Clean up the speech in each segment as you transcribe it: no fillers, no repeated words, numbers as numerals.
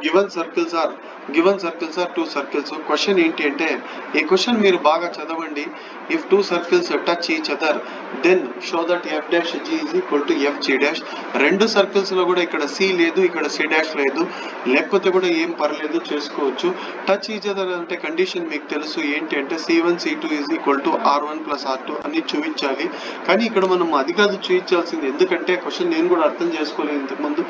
Given circles are two circles. Question ఏంటి అంటే ఈ క్వశ్చన్ మీరు బాగా చదవండి. If two circles touch each other then show that F dash G is equal to F G dash. రెండు circles లో కూడా ఇక్కడ సి లేదు, ఇక్కడ సి డాష్ లేదు, లేకపోతే కూడా ఏం పర్లేదు చేసుకోవచ్చు. టచ్ ఈచ్ అదర్ అంటే కండిషన్ మీకు తెలుసు ఏంటి అంటే C1 C2 is equal to R1 plus R2 అని చూపించాలి. కానీ ఇక్కడ మనం అది కాదు చూపించాల్సింది, ఎందుకంటే క్వశ్చన్ నేను కూడా అర్థం చేసుకోలేదు ఇంతకుముందు.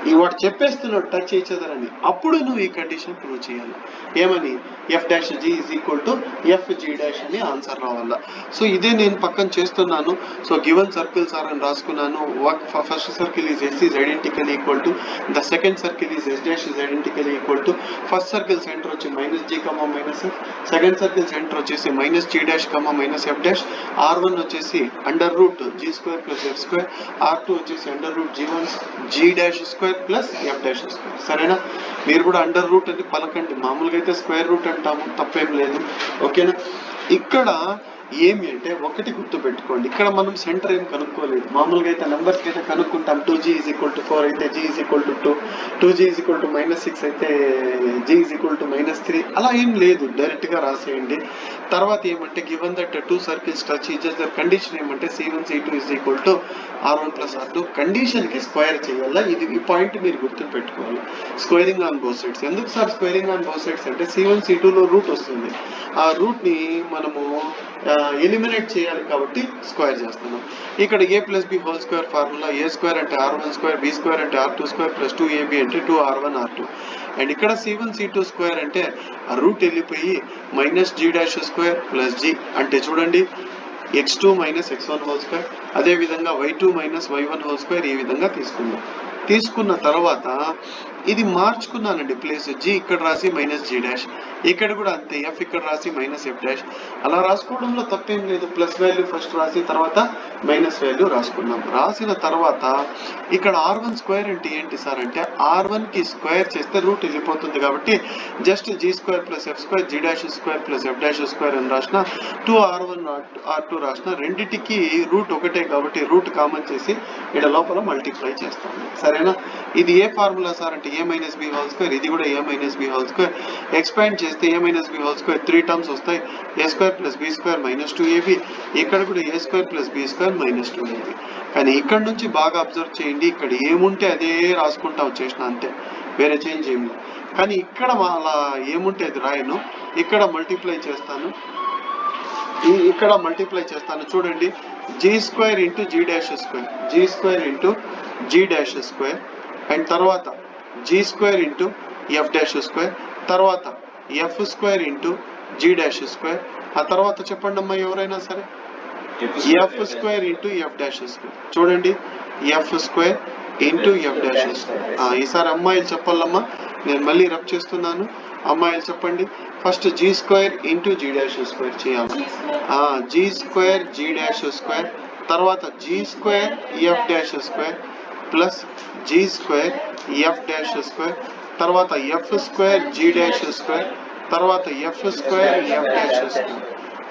ఈ వాడు చెప్పేస్తున్నాడు టచ్ ఈచ్ అదర్ అని, అప్పుడు నువ్వు ఈ కండిషన్ ప్రూవ్ చేయాలి. ఏమని? F dash G is equal to F G dash అని ఆన్సర్ రావాలా. సో ఇదే నేను పక్కన చేస్తున్నాను. సో గివెన్ సర్కిల్స్ ఆర్ అని రాసుకున్నాను. First circle is S is identical equal to the second circle is S dash is identical equal to first circle centre వచ్చి minus G comma minus F, second circle centre వచ్చేసి minus G dash comma minus F dash, R1 వచ్చేసి under root G square plus F square, R2 వచ్చేసి under root G1 G dash square plus F dash square. సరేనా? మీరు కూడా under root అని పలకండి, మామూలుగా అయితే స్క్వేర్ రూట్ అంటాము, తప్పేం లేదు. ఓకేనా? ఇక్కడ ఏమి అంటే ఒకటి గుర్తు పెట్టుకోండి, ఇక్కడ మనం సెంటర్ ఏం కనుక్కోలేదు. మామూలుగా అయితే నెంబర్స్కి అయితే కనుక్కుంటాం. 2g ఈజ్ ఈక్వల్ టు 4 అయితే g is equal to 2, 2g is equal to -6 అయితే g ఈజ్ ఈక్వల్ టు -3, అలా ఏం లేదు, డైరెక్ట్ గా రాసేయండి. తర్వాత ఏమంటే given that two circles touch each other, condition ఏమంటే C1 C2 is equal to R1 plus R2. Condition కి స్క్వేర్ చేయాలా, ఇది ఈ పాయింట్ మీరు గుర్తు పెట్టుకోవాలి. Squaring on both sides. ఎందుకు sir squaring on both sides అంటే C1 C2 లో రూట్ వస్తుంది, ఆ రూట్ ని మనము ఎలిమినేట్ చేయాలి కాబట్టి స్క్వేర్ చేస్తున్నాం. ఇక్కడ a plus B whole square formula, a square అంటే R1 స్క్వేర్, b స్క్వేర్ అంటే R2 స్క్వేర్ ప్లస్ 2ab అంటే 2R1 R2. అండ్ ఇక్కడ C1 C2 స్క్వేర్ అంటే ఆ రూట్ వెళ్ళిపోయి minus G dash square plus G అంటే చూడండి x2 minus x1 whole square, అదే విధంగా y2 minus y1 whole square, ఈ విధంగా తీసుకున్న తర్వాత ఇది మార్చుకున్నానండి ప్లేస్. జీ ఇక్కడ రాసి మైనస్ జీ డాష్, ఇక్కడ కూడా అంతే, ఎఫ్ ఇక్కడ రాసి మైనస్ ఎఫ్ డాష్. అలా రాసుకోవడంలో తప్పేం లేదు. ప్లస్ వాల్యూ ఫస్ట్ రాసి తర్వాత మైనస్ వాల్యూ రాసుకున్నాం. రాసిన తర్వాత ఇక్కడ R1 స్క్వేర్ అంటే ఏంటి సార్ అంటే R1 కి స్క్వేర్ చేస్తే రూట్ వెళ్ళిపోతుంది కాబట్టి just G square plus F square G dash square plus F dash square అని రాసిన, 2R1 R2 రాసిన, రెండిటికి రూట్ ఒకటే కాబట్టి రూట్ కామన్ చేసి ఇక్కడ లోపల మల్టిప్లై చేస్తాము. సరేనా? ఇది ఏ ఫార్ములా సార్ అంటే a minus B whole square, ఇది కూడా a minus B whole square. Expand చేస్తే a minus B whole square 3 terms వస్తాయి, a square plus B square minus 2ab, ఇక్కడ కూడా a square plus B square minus 2ab. కానీ ఇక్కడ నుంచి బాగా అబ్జర్వ్ చేయండి, ఇక్కడ ఏముంటే అదే రాసుకుంటా వచ్చేసిన అంతే, వేరే చేంజ్ ఏమి. కానీ ఇక్కడ అలా ఏముంటే అది రాయను, ఇక్కడ మల్టిప్లై చేస్తాను, ఇక్కడ మల్టిప్లై చేస్తాను. చూడండి, G square into G dash square, G square into G dash square, and తర్వాత G square into F dash square, తర్వాత F square into G dash square, ఆ తర్వాత చెప్పండి అమ్మా ఎవరైనా సరే, F square into F dash square. చూడండి, F square into F dash square. ఈసారి అమ్మాయిలు చెప్పాలమ్మా, నేను మళ్ళీ రబ్ చేస్తున్నాను, అమ్మాయిలు చెప్పండి. First G square into G dash square చేయాలి, G square G dash square, తర్వాత G square F dash square plus G square F dash square, తర్వాత F square G dash square, తర్వాత F square F dash square.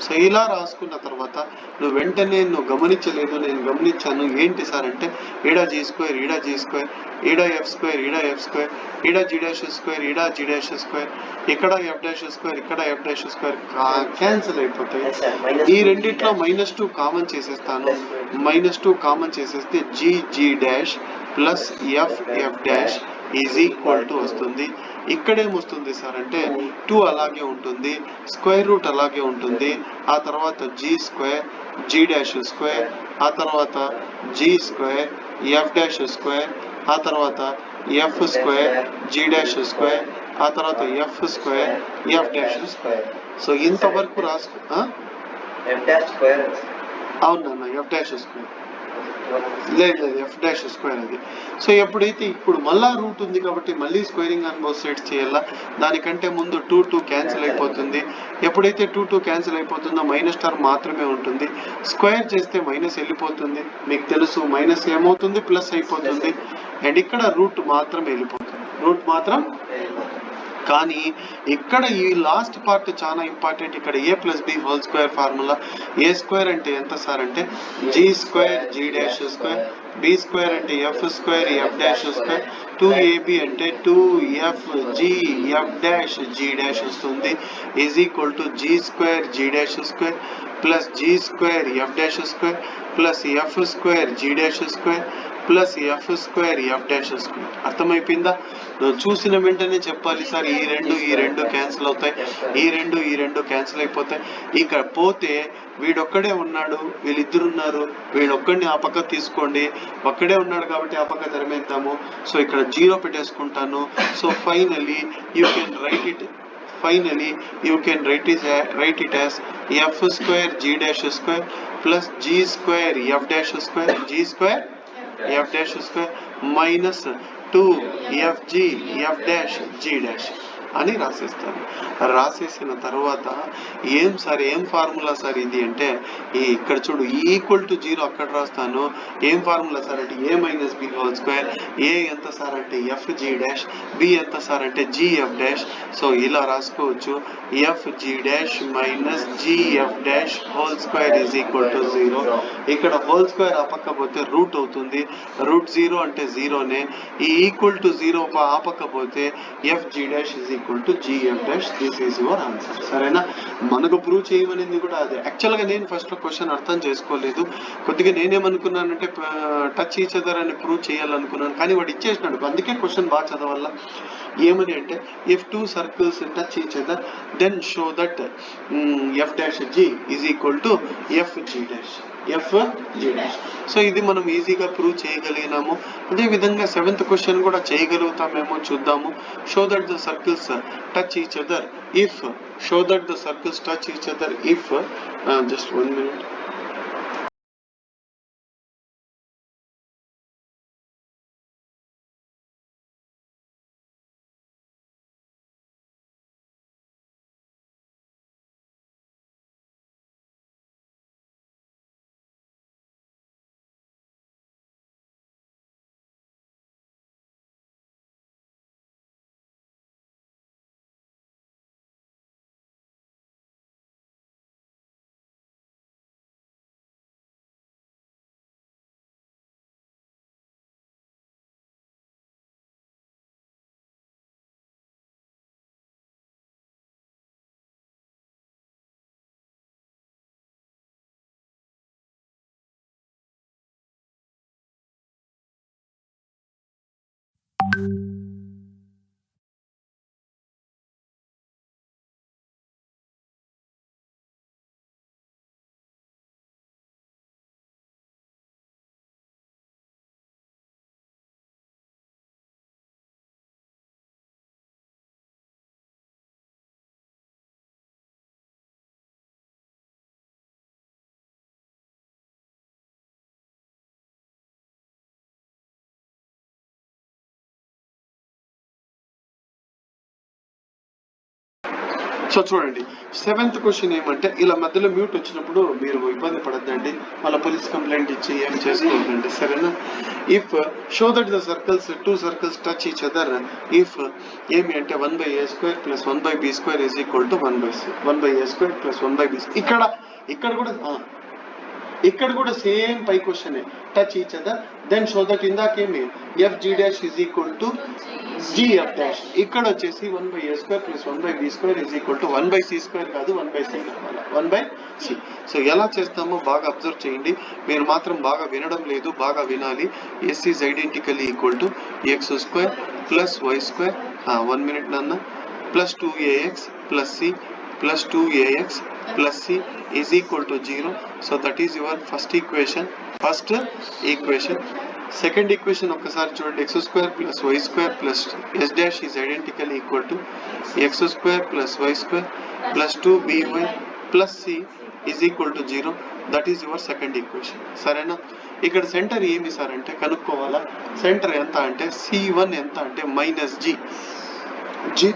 So ఇలా రాసుకున్న తర్వాత నువ్వు వెంటనే నువ్వు గమనించలేదు, నేను గమనించాను. ఏంటి సార్ అంటే ఈడా జీ స్క్వేర్, ఈడా జీ స్క్వేర్, ఈడా ఎఫ్ స్క్వేర్, ఈడా ఎఫ్ స్క్వేర్, ఈడా జీ డాష్ స్క్వేర్, ఈడా జీ డాష్ స్క్వేర్, ఇక్కడ ఎఫ్ డాష్ స్క్వేర్, ఇక్కడ ఎఫ్ డాష్ స్క్వేర్ క్యాన్సిల్ అయిపోతాయి. ఈ రెండిట్లో -2 కామన్ చేసేస్తాను, -2 కామన్ చేసేస్తే G G dash plus F F dash is equal to వస్తుంది. ఇక్కడేమొస్తుంది సార్ అంటే 2 అలాగే ఉంటుంది, స్క్వేర్ రూట్ అలాగే ఉంటుంది, ఆ తర్వాత G square G dash square, ఆ తర్వాత G square F dash square, ఆ తర్వాత F square G dash square, ఆ తర్వాత F square F dash square. So ఇంతవరకు అవునన్నా ఎఫ్ డాష్ స్క్వేర్ లేదు, ఎఫ్ డాష్ స్క్వేర్ అది. సో ఎప్పుడైతే ఇప్పుడు మళ్ళా రూట్ ఉంది కాబట్టి మళ్ళీ స్క్వేరింగ్ ఆన్ బోత్ సైడ్స్ చేయాలా, దానికంటే ముందు 2 క్యాన్సిల్ అయిపోతుంది. ఎప్పుడైతే 2 క్యాన్సిల్ అయిపోతుందో మైనస్ టర్మ్ మాత్రమే ఉంటుంది, స్క్వేర్ చేస్తే మైనస్ వెళ్ళిపోతుంది, మీకు తెలుసు, మైనస్ ఏమవుతుంది ప్లస్ అయిపోతుంది, అండ్ ఇక్కడ రూట్ మాత్రం వెళ్ళిపోతుంది, రూట్ మాత్రం కానీ ఇక్కడ ఈ లాస్ట్ పార్ట్ చాలా ఇంపార్టెంట్. ఇక్కడ A plus B whole square formula. A square అంటే ఎంత సార్ అంటే G square G dash square, B square అంటే F square F dash square, 2ab అంటే 2f g f dash g dash వస్తుంది, is equal to G square G dash square plus G square F dash square plus F square G dash square plus F square F dash square. అర్థమైపోయిందా? చూసిన వెంటనే చెప్పాలి sir ఈ రెండు cancel అవుతాయి, ఈ రెండు క్యాన్సిల్ అయిపోతాయి. ఇక్కడ పోతే వీడొక్కడే ఉన్నాడు, వీళ్ళిద్దరు ఉన్నారు, వీడొక్కడిని ఆ పక్క తీసుకోండి, ఒక్కడే ఉన్నాడు కాబట్టి ఆ పక్క తెరమేద్దాము. సో ఇక్కడ 0 పెట్టేసుకుంటాను. So finally you can write it as f square g dash square plus g square f dash square g square f dash square minus 2fg f dash g dash అని రాసేస్తాను. రాసేసిన తర్వాత ఏం సార్ ఏం formula sir ఇది అంటే ఇక్కడ చూడు equal to 0 అక్కడ రాస్తాను. ఏం ఫార్ములా సార్ అంటే A minus B whole square, A ఎంత సార్ అంటే ఎఫ్ జీ డాష్, బి ఎంత సార్ అంటే జీ ఎఫ్ డాష్. సో ఇలా రాసుకోవచ్చు, F G dash minus G F dash whole square is equal to 0. ఇక్కడ హోల్ స్క్వేర్ ఆ పక్క పోతే రూట్ అవుతుంది, రూట్ 0 అంటే 0నే. ఈ ఈక్వల్ టు 0 ఆ పక్క పోతే F G dash is equal to G F dash. This is your answer. సరేనా? మనకు ప్రూవ్ చేయమనేది కూడా అదే. యాక్చువల్గా నేను ఫస్ట్ క్వశ్చన్ అర్థం చేసుకోలేదు, కొద్దిగా నేనేమనుకున్నానంటే టచ్ ఈచ్ అదర్ అని ప్రూవ్ చేయాలనుకున్నాను, కానీ వాడు ఇచ్చేసినాడు. అందుకే క్వశ్చన్ బాగా చదవాల. ఏమని అంటే if 2 circles touch each other then show that F dash G is equal to F G dash F G dash. So ఇది మనం ఈజీగా ప్రూవ్ చేయగలిగినాము. అదేవిధంగా 7th క్వశ్చన్ కూడా చేయగలుగుతామేమో చూద్దాము. Show that the circles touch each other if just 1 minute. So చూడండి 7th question ఏమంటే ఇలా మధ్యలో మ్యూట్ వచ్చినప్పుడు మీరు ఇబ్బంది పడద్దండి, మళ్ళీ పోలీస్ కంప్లైంట్ ఇచ్చి ఏం చేసుకోవద్దండి. సరేనా? If show that the circles 2 circles touch each other if ఏమి అంటే 1/a square plus 1/b square is equal to 1/a square plus 1/b. ఇక్కడ కూడా సేమ్ పై question touch each other then show that ఇందాకేమి F G dash is equal to G F dash. ఇక్కడ వచ్చేసి 1/a square plus 1/b square is equal to 1/c square కాదు 1/c కావాలి, 1/c. So ఎలా చేస్తామో బాగా అబ్జర్వ్ చేయండి. మీరు మాత్రం బాగా వినడం లేదు, బాగా వినాలి. S is identically equal to X square plus Y square 1 minute నాన్న plus 2ax plus c plus 2ax plus c is equal to 0. So that is your first equation. Second equation ఒక్కసారి చూడండి. x square plus y square plus s dash is identically equal to x square plus y square plus 2by plus c is equal to 0. That is your second equation. సరేనా? ఇక్కడ centre ఏమి sir అంటే కనుక్కోవాలా. Centre ఎంత అంటే c1 ఎంత అంటే minus g.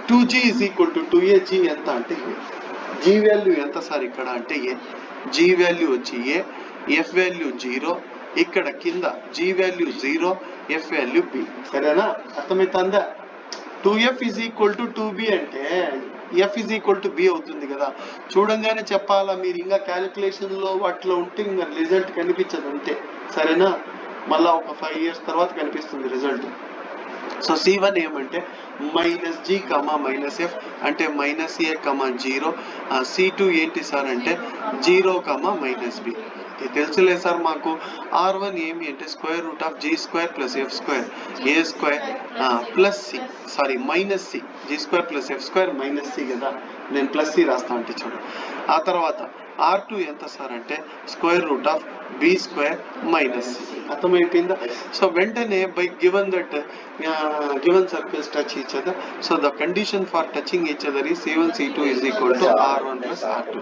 2g is equal to 2a. g ఎంత అంటే a. g వాల్యూ ఎంత సార్ ఇక్కడ అంటే a. g వాల్యూ వచ్చి a, f వాల్యూ 0, ఇక్కడ కింద g value 0, f value b. సరేనా? అర్థమవుతుందా? 2f is equal to 2b అంటే F is equal to be అవుతుంది కదా. చూడంగానే చెప్పాలా, మీరు ఇంకా క్యాలిక్యులేషన్లో వాటిలో ఉంటే ఇంకా రిజల్ట్ కనిపించదు అంతే. సరేనా, మళ్ళీ ఒక 5 years తర్వాత కనిపిస్తుంది రిజల్ట్. సో C1 ఏమంటే -G, -F అంటే -A, 0. C2 ఏంటి సార్ అంటే 0, -B. ఇది తెలుసులే సార్ మాకు. R1 ఏమి అంటే √G² + F² A² plus C, sorry minus C. G² + F² - C కదా, నేను +C రాస్తా అంటే చూడు. ఆ తర్వాత R2 ఎంత సార్ అంటే √B² - C. అర్థమైపోయిందా? సో వెంటనే by given that given circles touch each other, so the condition for touching each other is C1 C2 is equal to R1 plus R2.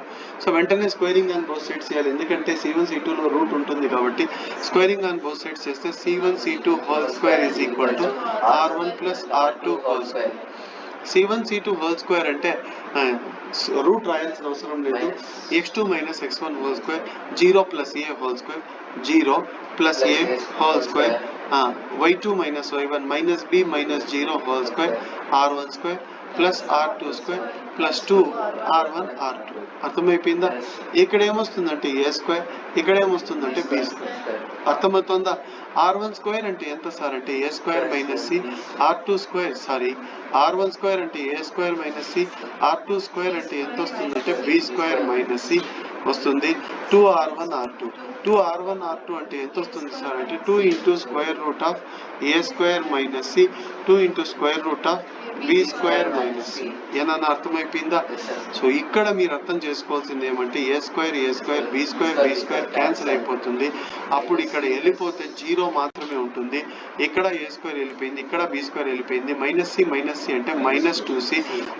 So వెంటనే squaring on both sides చేయాలి, ఎందుకంటే C1 C2 లో route ఉంటుంది కాబట్టి squaring on both sides చేస్తే C1 C2 whole square is equal to R1 plus R2 whole square. C1 C2 whole square అంటే route రాయాల్సిన అవసరం లేదు. x2 - x1 whole square, 0 + a whole square, 0 + a whole square, y2 - y1 -b - 0 whole square, r1² plus r2² plus 2 r1 r2. అర్థమైపోయిందా? ఇక్కడ ఏమొస్తుందంటే a², ఇక్కడ ఏమొస్తుందంటే b². అర్థమవుతుందా? R1² అంటే ఎంత సార్ అంటే a² - c, R2² sorry R1² అంటే a² - c, R2² అంటే ఎంత వస్తుందంటే b² - c వస్తుంది. 2r1 r2. 2r1 r2 అంటే ఎంత వస్తుంది సార్ అంటే 2 × √a² - c 2 × √b² - c. ఏనన్నా అర్థమైపోయిందా? So ఇక్కడ మీరు అర్థం చేసుకోవాల్సింది ఏమంటే a² b² క్యాన్సిల్ అయిపోతుంది. అప్పుడు ఇక్కడ వెళ్ళిపోతే 0 మాత్రమే ఉంటుంది. ఇక్కడ a² వెళ్ళిపోయింది, ఇక్కడ b² వెళ్ళిపోయింది. -c అంటే -2c.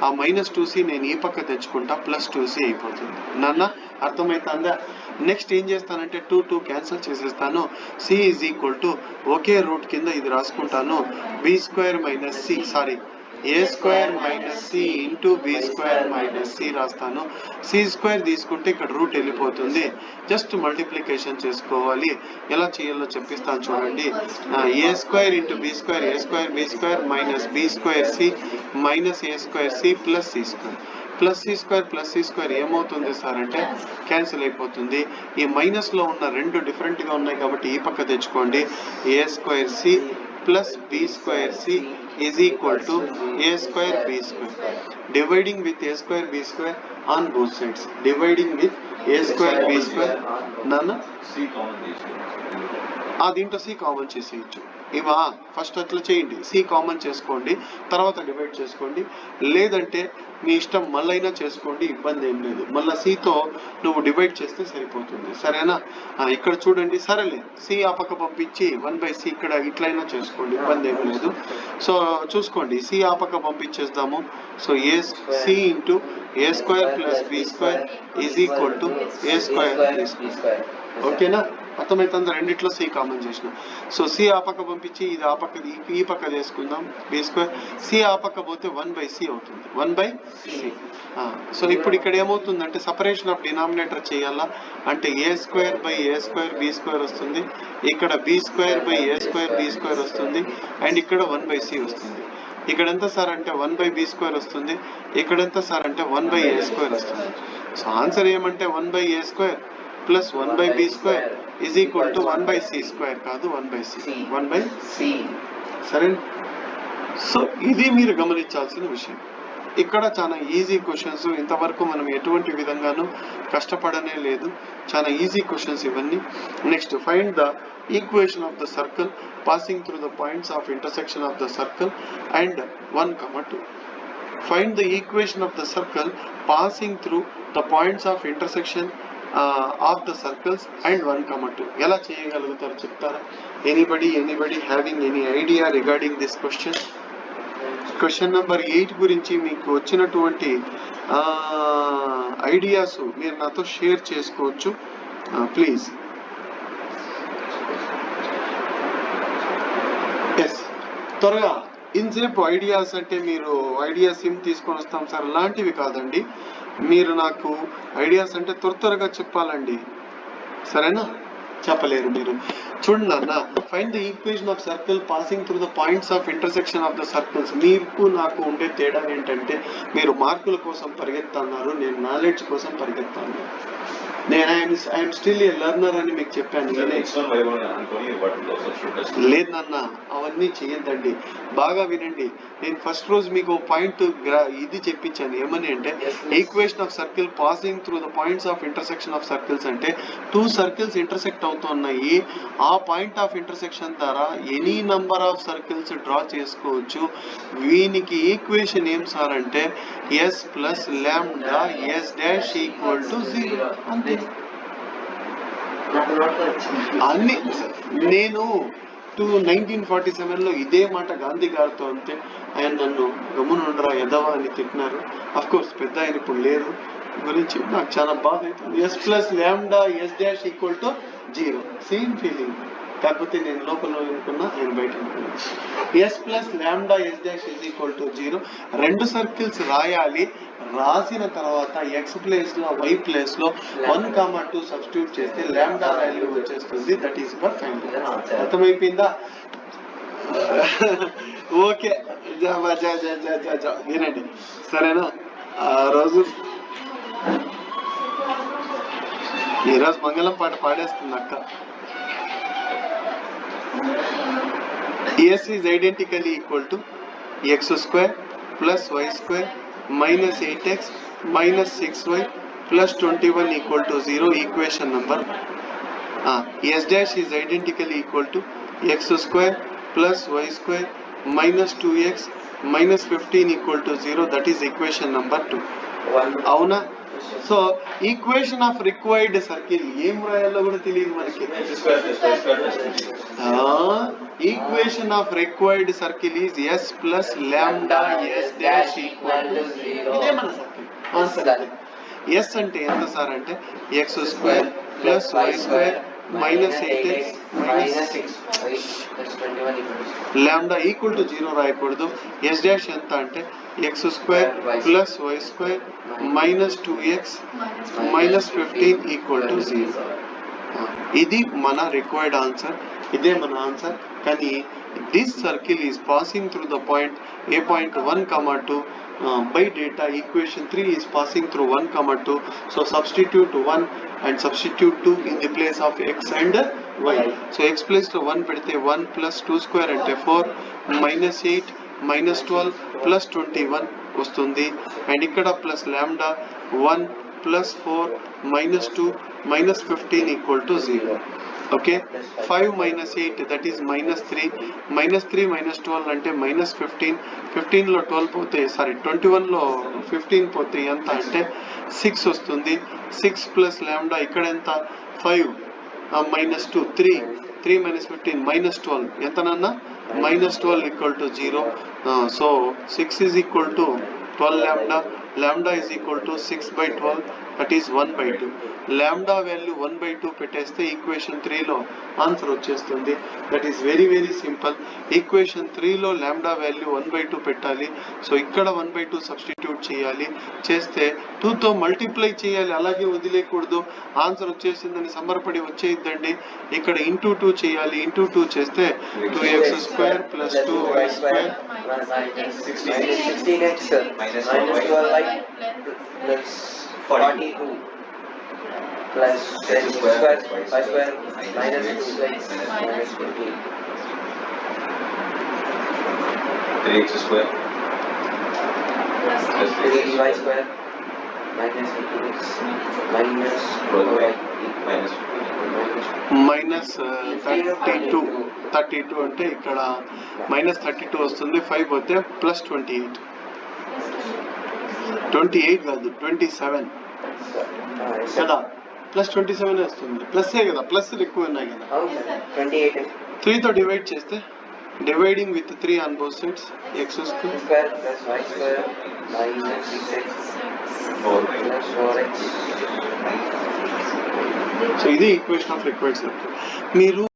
ఆ -2c నేను ఈ పక్క తెచ్చుకుంటా, +2c అయిపోతుంది. నాన్న అర్థమవుతుందా? నెక్స్ట్ ఏం చేస్తానంటే 2 క్యాన్సిల్ చేసేస్తాను. c ఈజ్ ఈక్వల్ టు ఒకే రూట్ కింద ఇది రాసుకుంటాను, b² - c sorry a² - c into b² - c రాస్తాను. c² తీసుకుంటే ఇక్కడ రూట్ వెళ్ళిపోతుంది, జస్ట్ మల్టిప్లికేషన్ చేసుకోవాలి. ఎలా చేయాలో చెప్పిస్తాను చూడండి. a² × b² a² b² - b²c -a²c plus c². +c² ఏమవుతుంది సార్ అంటే క్యాన్సిల్ అయిపోతుంది. ఈ మైనస్లో ఉన్న రెండు డిఫరెంట్గా ఉన్నాయి కాబట్టి ఈ పక్క తెచ్చుకోండి. a²c plus b²c is equal to a² b². Dividing with a² b² on both sides. Dividing with a² b² నాన్న దీంట్లో c కామన్ చేసేయచ్చు. ఇవా ఫస్ట్ అట్లా చేయండి, c కామన్ చేసుకోండి, తర్వాత డివైడ్ చేసుకోండి. లేదంటే మీ ఇష్టం మళ్ళైనా చేసుకోండి, ఇబ్బంది ఏం లేదు. మళ్ళీ cతో నువ్వు డివైడ్ చేస్తే సరిపోతుంది. సరేనా? ఇక్కడ చూడండి, సరేలే c ఆ పక్క పంపించి 1/c ఇక్కడ ఇట్లయినా చేసుకోండి, ఇబ్బంది ఏం లేదు. సో చూసుకోండి, c ఆ పక్క పంపించేద్దాము. So c into a² + b² is equal to a² b². ఓకేనా? అర్థమవుతుంది? రెండిట్లో c కామన్ చేసిన. సో c ఆ పక్క పంపించి ఇది ఆ పక్క ఈ పక్క చేసుకుందాం, b². c ఆ పక్క పోతే 1/c అవుతుంది, 1/c. సో ఇప్పుడు ఇక్కడ ఏమవుతుందంటే సపరేషన్ ఆఫ్ డినామినేటర్ చేయాలా అంటే a² b² వస్తుంది, ఇక్కడ b² a² వస్తుంది, అండ్ ఇక్కడ 1/c వస్తుంది. ఇక్కడ ఎంత సార్ అంటే 1/b² వస్తుంది, ఇక్కడ ఎంత సార్ అంటే 1/a² వస్తుంది. సో ఆన్సర్ ఏమంటే 1/a² plus 1/b² is equal to 1/c² కాదు 1/c. 1/c. సరే, సో ఇది మీరు గమనించాల్సిన విషయం. ఇక్కడ చాలా ఈజీ క్వశ్చన్స్, ఇంతవరకు మనం ఎటువంటి విధంగానూ కష్టపడనే లేదు, చాలా ఈజీ క్వశ్చన్స్ ఇవన్నీ. Next, find the equation of the circle passing through the points of intersection of the circle and 1, 2. Find the equation of the circle passing through the points of intersection of the circles and 1, 2. ఎలా చేయగలుగుతారు చెప్తారా? Anybody having any idea regarding this question? Question number 8 గురించి మీకు వచ్చినటువంటి ideas మీరు నాతో share చేసుకోవచ్చు please. Yes, త్వరగా. ఇన్సేపు ఐడియాస్ అంటే మీరు ఐడియా సిమ్ తీసుకొని వస్తాం సార్ అలాంటివి కాదండి. మీరు నాకు ఐడియాస్ అంటే త్వరగా చెప్పాలండి, సరేనా? చెప్పలేరు మీరు. చూడండి అన్న, find the equation of circle passing through the points of intersection of the circles. మీకు నాకు ఉండే తేడా ఏంటంటే మీరు మార్కుల కోసం పరిగెత్తన్నారు, నేను నాలెడ్జ్ కోసం పరిగెత్తాను. నేను ఐఎమ్ స్టిల్ ఏ లెర్నర్ అని మీకు చెప్పాను. లేదు నాన్న, అవన్నీ చేయొద్దండి. బాగా వినండి. నేను ఫస్ట్ రోజు మీకు పాయింట్ ఇది చెప్పించాను. ఏమని అంటే equation of circle passing through the points of intersection of circles అంటే 2 సర్కిల్స్ ఇంటర్సెక్ట్ అవుతున్నాయి. ఆ పాయింట్ ఆఫ్ ఇంటర్సెక్షన్ ద్వారా any number of circles draw చేసుకోవచ్చు. వీనికి ఈక్వేషన్ ఏం సార్ అంటే s plus lambda s dash equal to 0. అంతే. అన్ని నేను 1947లో ఇదే మాట గాంధీ గారితో అంతే. ఆయన నన్ను గమ్మునుండరా ఎదవా అని తిట్టినారు. అఫ్ కోర్స్ పెద్ద ఆయన ఇప్పుడు లేరు గురించి నాకు చాలా బాధ అవుతుంది. S plus lambda S dash equal to 0, same feeling. కాకపోతే నేను లోపల అనుకున్నా, ఆయన బయట అనుకున్నా. S plus lambda S dash is equal to 0. 2 circles రాయాలి. రాసిన తర్వాత ఎక్స్ ప్లేస్ లో వై ప్లేస్ లో 1, 2 సబ్స్టిట్యూట్ చేస్తే లాంబ్డా వాల్యూ వచ్చేస్తుంది. That is your final. అర్థమైపోయిందా? ఓకే, వినండి సరేనా. ఆ రోజు ఈరోజు మంగళం పాట పాడేస్తుంది అక్క. S is identically equal to x square plus y square minus 8x minus 6y plus 21 equal to 0. Equation number S dash is identically equal to x square plus y square minus 2x minus 15 equal to 0. That is equation number 2. అవునా? So equation of required circle ఏం రాయాలో కూడా తెలియదు మనకి. Equation of required circle is s plus lambda s dash equal to 0. ఇదే మన circle. Answer s అంటే ఎంత సార్ అంటే x square plus y square minus 8x minus 6y plus 21 lambda equal to 0 రాయకూడదు. s డాష్ ఎంత అంటే x square plus y square minus 2x minus 15 equal to 0. ఇది మన రిక్వైర్డ్ ఆన్సర్. ఇదే మన ఆన్సర్. కానీ this circle is passing through the point a point 1, 2 by data. Equation 3 is passing through 1, 2. So substitute 1 and substitute 2 in the place of x and y. So x place to 1 pedite 1 plus 2 square ante 4 minus 8 minus 12 plus 21 వస్తుంది. And ఇక్కడ plus lambda 1 plus 4 minus 2 minus 15 equal to 0. Okay, 5 minus 8 that is minus 3 minus 3 minus 12 అంటే minus 15. 15 లో 12 పోతే sorry 21 లో 15 పోతే ఎంత అంటే 6 వస్తుంది. 6 ప్లస్ లాంబ్డా ఇక్కడ ఎంత 5 minus 2 3 minus 15 minus 12 ఎంత నాన్న minus 12 equal to 0. So 6 is equal to 12 lambda is equal to 6 by 12, that is 1 by 2. Lambda value 1 by 2 పెట్టేస్తే ఈక్వేషన్ 3 లో ఆన్సర్ వచ్చేస్తుంది. That is very very simple. Equation 3 లో lambda value 1 by 2 పెట్టాలి. So ఇక్కడ 1 by 2 substitute చేయాలి. చేస్తే 2 తో multiply చేయాలి, అలాగే వదిలేకూడదు. ఆన్సర్ వచ్చేసిందని సంబరపడి వచ్చేద్దండి. ఇక్కడ ఇంటూ 2 చేయాలి. ఇంటూ 2 చేస్తే 2x square plus 2y square 16x minus 12y plus 42 plus 10 square y square minus 2x minus 15 3x square plus 3y square minus 18x minus 12y minus 15 minus 32 అంటే ఇక్కడ minus 32 వస్తుంది. 5 పోతే plus 28 కాదు 27 కదా, plus 27 వస్తుంది. ప్లస్ఏ కదా, plus ఎక్కువ ఉన్నాయి కదా. 3 తో డివైడ్ చేస్తే dividing with 3 on both sides x square plus y square minus 6x plus 4x. So ఇది ఈక్వేషన్ ఆఫ్ రిక్వైర్డ్ సర్కిల్. మీరు